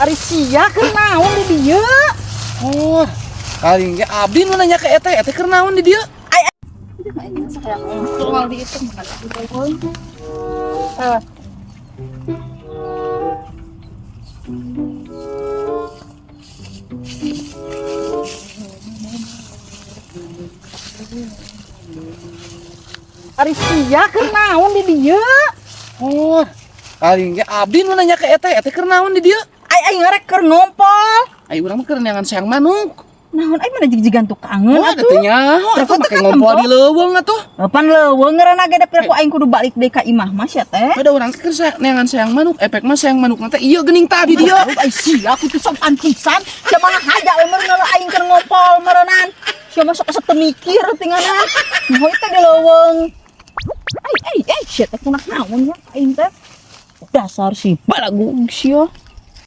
Ari sia keur naon di dieu? Oh, kali ge abdi nu nanya ke eta keur naon di dieu? Aing saya ngobrol di itu mana di bawah. Ari sia keur naon di dieu? Oh, kali ge abdi nu nanya ke eta keur naon di dieu? Aing ngarek keur ngompol. Ai urang mah keur neangan sayang manuk. Naon aing mana jig-jigan tukangeun Oh, atuh. teh nyaho atuh make ngompol di leuweung atuh. Pan leuweung ngaranna ge dapet ku aing kudu balik deui ka imah mah sia teh. Pada urang keur neangan sayang manuk, efek mah sayang manuk teh ieu geuning tadi dieu. Ai sia aku teh sopan pisan. Cuman haja we meureun aing keur ngompol meureunnan. Sia mah sok teu mikir tinggalna. Moy teh di leuweung. Sia teh kunaon naon ya aing teh. Dasar si balagug sia.